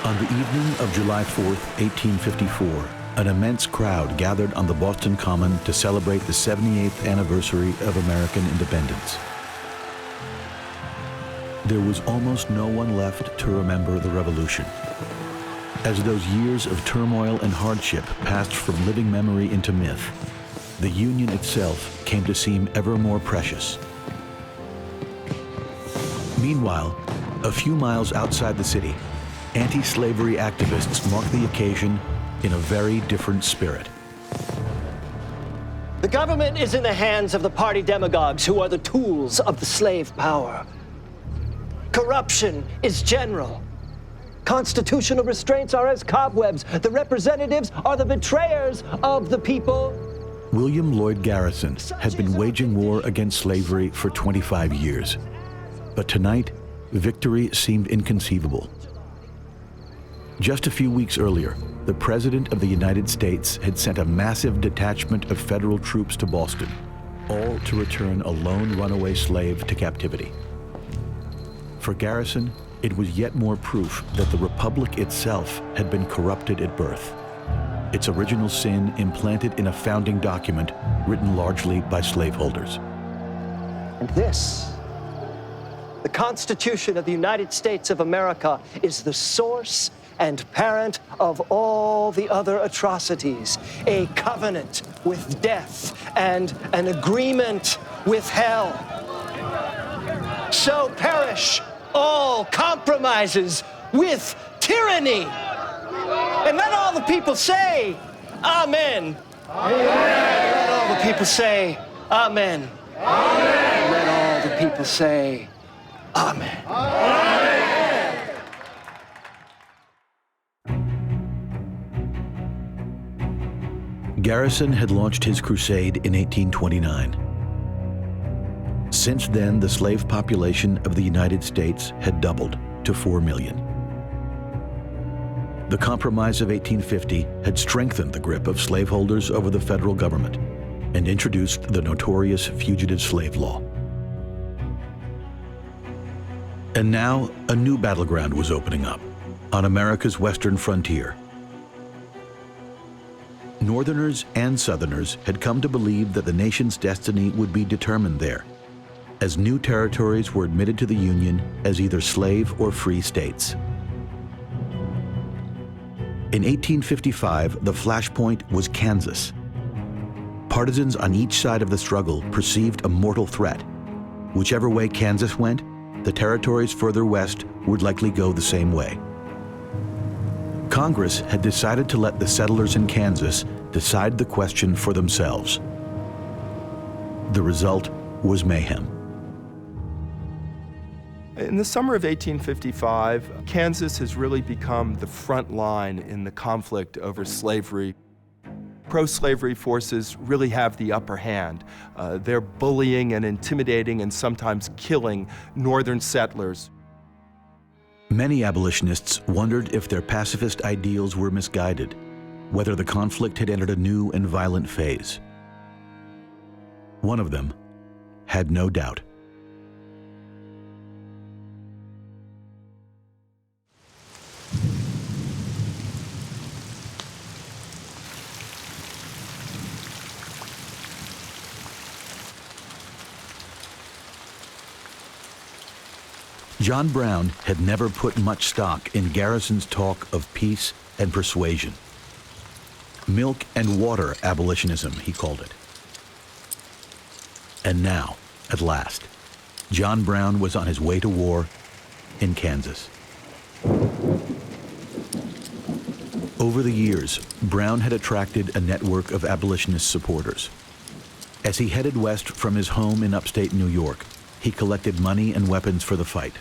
On the evening of July 4th, 1854, an immense crowd gathered on the Boston Common to celebrate the 78th anniversary of American independence. There was almost no one left to remember the Revolution. As those years of turmoil and hardship passed from living memory into myth, the Union itself came to seem ever more precious. Meanwhile, a few miles outside the city, anti-slavery activists marked the occasion in a very different spirit. The government is in the hands of the party demagogues who are the tools of the slave power. Corruption is general. Constitutional restraints are as cobwebs. The representatives are the betrayers of the people. William Lloyd Garrison had been waging war against slavery for 25 years. But tonight, victory seemed inconceivable. Just a few weeks earlier, the President of the United States had sent a massive detachment of federal troops to Boston, all to return a lone runaway slave to captivity. For Garrison, it was yet more proof that the Republic itself had been corrupted at birth, its original sin implanted in a founding document written largely by slaveholders. And this, the Constitution of the United States of America, is the source and parent of all the other atrocities, a covenant with death and an agreement with hell. So perish all compromises with tyranny. And let all the people say, Amen. Amen. Let all the people say, Amen. Amen. Let all the people say, Amen. Amen. Garrison had launched his crusade in 1829. Since then, the slave population of the United States had doubled to 4 million. The Compromise of 1850 had strengthened the grip of slaveholders over the federal government and introduced the notorious fugitive slave law. And now, a new battleground was opening up on America's western frontier. Northerners and Southerners had come to believe that the nation's destiny would be determined there, as new territories were admitted to the Union as either slave or free states. In 1855, the flashpoint was Kansas. Partisans on each side of the struggle perceived a mortal threat. Whichever way Kansas went, the territories further west would likely go the same way. Congress had decided to let the settlers in Kansas decide the question for themselves. The result was mayhem. In the summer of 1855, Kansas has really become the front line in the conflict over slavery. Pro-slavery forces really have the upper hand. They're bullying and intimidating and sometimes killing northern settlers. Many abolitionists wondered if their pacifist ideals were misguided, whether the conflict had entered a new and violent phase. One of them had no doubt. John Brown had never put much stock in Garrison's talk of peace and persuasion. Milk and water abolitionism, he called it. And now, at last, John Brown was on his way to war in Kansas. Over the years, Brown had attracted a network of abolitionist supporters. As he headed west from his home in upstate New York, he collected money and weapons for the fight.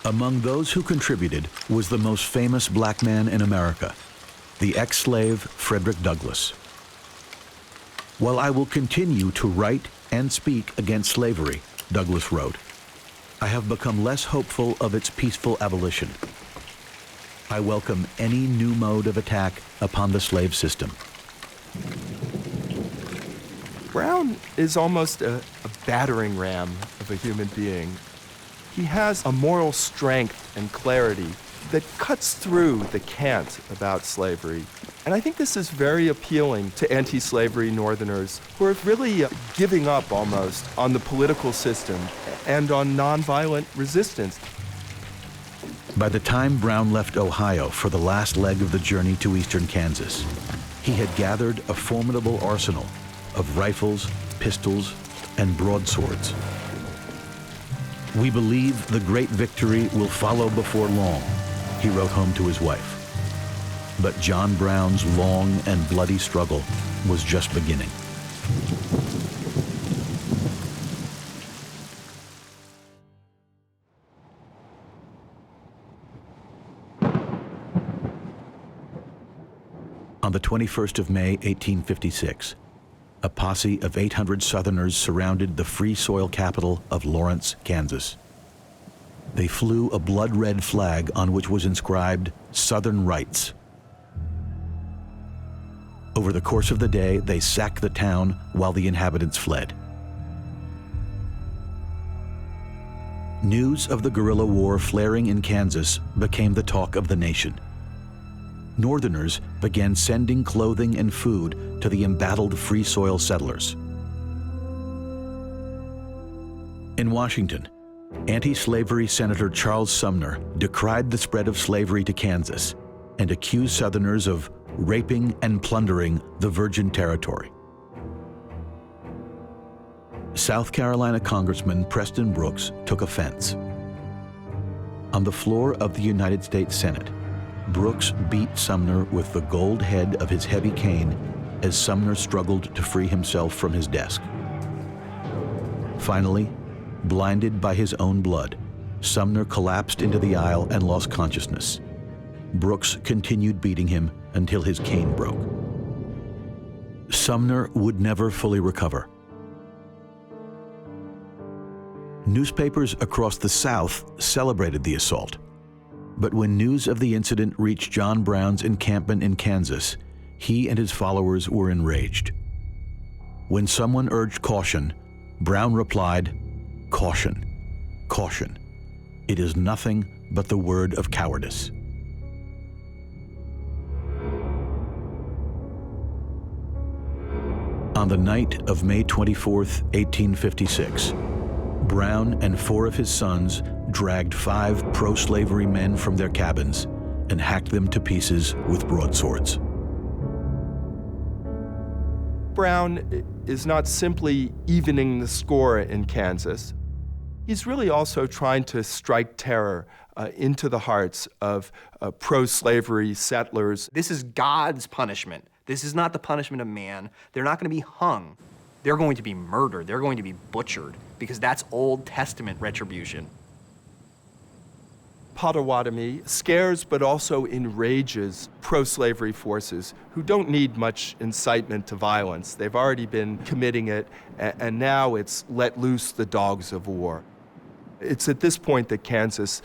Among those who contributed was the most famous black man in America, the ex-slave Frederick Douglass. While I will continue to write and speak against slavery, Douglass wrote, I have become less hopeful of its peaceful abolition. I welcome any new mode of attack upon the slave system. Brown is almost a battering ram of a human being. He has a moral strength and clarity that cuts through the cant about slavery. And I think this is very appealing to anti-slavery Northerners who are really giving up almost on the political system and on nonviolent resistance. By the time Brown left Ohio for the last leg of the journey to eastern Kansas, he had gathered a formidable arsenal of rifles, pistols, and broadswords. "We believe the great victory will follow before long," he wrote home to his wife. But John Brown's long and bloody struggle was just beginning. On the 21st of May, 1856, a posse of 800 Southerners surrounded the free soil capital of Lawrence, Kansas. They flew a blood-red flag on which was inscribed "Southern Rights." Over the course of the day, they sacked the town while the inhabitants fled. News of the guerrilla war flaring in Kansas became the talk of the nation. Northerners began sending clothing and food to the embattled free soil settlers. In Washington, anti-slavery Senator Charles Sumner decried the spread of slavery to Kansas and accused Southerners of raping and plundering the Virgin Territory. South Carolina Congressman Preston Brooks took offense. On the floor of the United States Senate, Brooks beat Sumner with the gold head of his heavy cane as Sumner struggled to free himself from his desk. Finally, blinded by his own blood, Sumner collapsed into the aisle and lost consciousness. Brooks continued beating him until his cane broke. Sumner would never fully recover. Newspapers across the South celebrated the assault. But when news of the incident reached John Brown's encampment in Kansas, he and his followers were enraged. When someone urged caution, Brown replied, "Caution, caution. It is nothing but the word of cowardice." On the night of May 24th, 1856, Brown and 4 of his sons dragged 5 pro-slavery men from their cabins and hacked them to pieces with broadswords. Brown is not simply evening the score in Kansas. He's really also trying to strike terror into the hearts of pro-slavery settlers. This is God's punishment. This is not the punishment of man. They're not going to be hung. They're going to be murdered. They're going to be butchered, because that's Old Testament retribution. Potawatomi scares but also enrages pro-slavery forces who don't need much incitement to violence. They've already been committing it, and now it's let loose the dogs of war. It's at this point that Kansas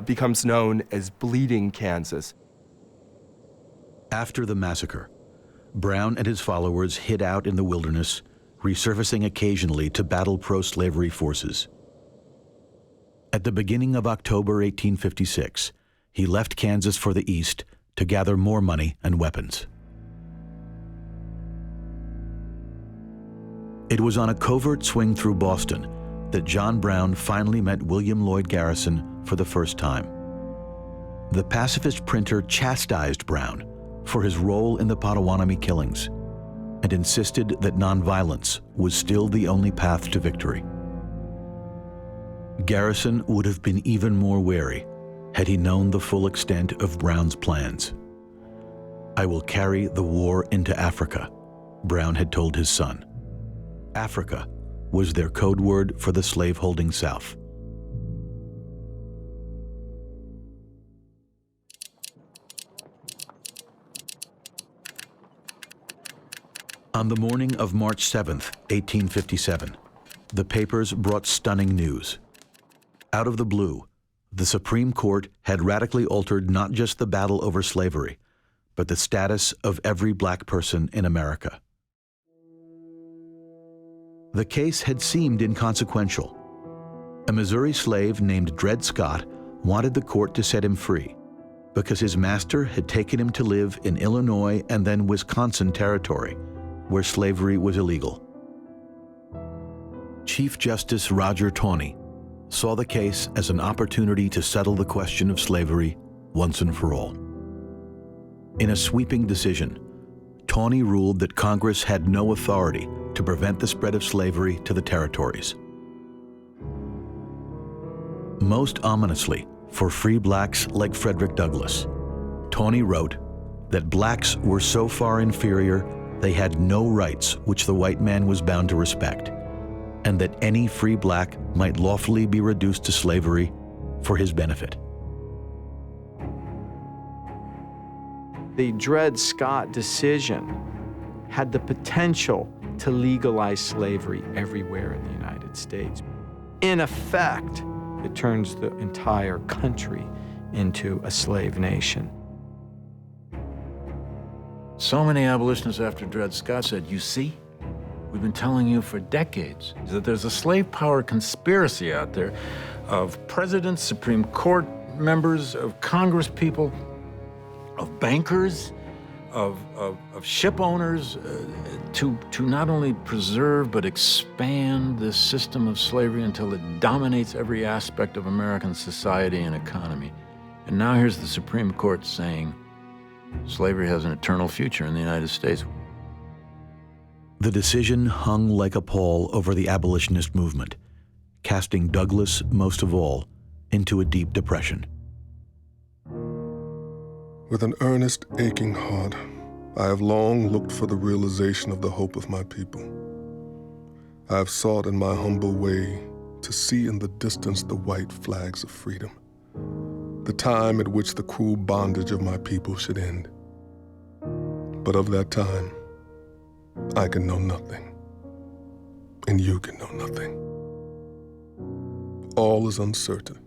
becomes known as Bleeding Kansas. After the massacre, Brown and his followers hid out in the wilderness, resurfacing occasionally to battle pro-slavery forces. At the beginning of October 1856, he left Kansas for the east to gather more money and weapons. It was on a covert swing through Boston that John Brown finally met William Lloyd Garrison for the first time. The pacifist printer chastised Brown for his role in the Potawatomi killings and insisted that nonviolence was still the only path to victory. Garrison would have been even more wary had he known the full extent of Brown's plans. "I will carry the war into Africa," Brown had told his son. Africa was their code word for the slave-holding South. On the morning of March 7th, 1857, the papers brought stunning news. Out of the blue, the Supreme Court had radically altered not just the battle over slavery, but the status of every black person in America. The case had seemed inconsequential. A Missouri slave named Dred Scott wanted the court to set him free because his master had taken him to live in Illinois and then Wisconsin territory, where slavery was illegal. Chief Justice Roger Taney saw the case as an opportunity to settle the question of slavery once and for all. In a sweeping decision, Taney ruled that Congress had no authority to prevent the spread of slavery to the territories. Most ominously, for free blacks like Frederick Douglass, Taney wrote that blacks were so far inferior they had no rights which the white man was bound to respect, and that any free black might lawfully be reduced to slavery for his benefit. The Dred Scott decision had the potential to legalize slavery everywhere in the United States. In effect, it turns the entire country into a slave nation. So many abolitionists after Dred Scott said, you see, we've been telling you for decades that there's a slave power conspiracy out there of presidents, Supreme Court members, of Congress people, of bankers, of ship owners, to not only preserve but expand this system of slavery until it dominates every aspect of American society and economy. And now here's the Supreme Court saying slavery has an eternal future in the United States. The decision hung like a pall over the abolitionist movement, casting Douglass, most of all, into a deep depression. With an earnest, aching heart, I have long looked for the realization of the hope of my people. I have sought in my humble way to see in the distance the white flags of freedom, the time at which the cruel bondage of my people should end. But of that time, I can know nothing, and you can know nothing. All is uncertain.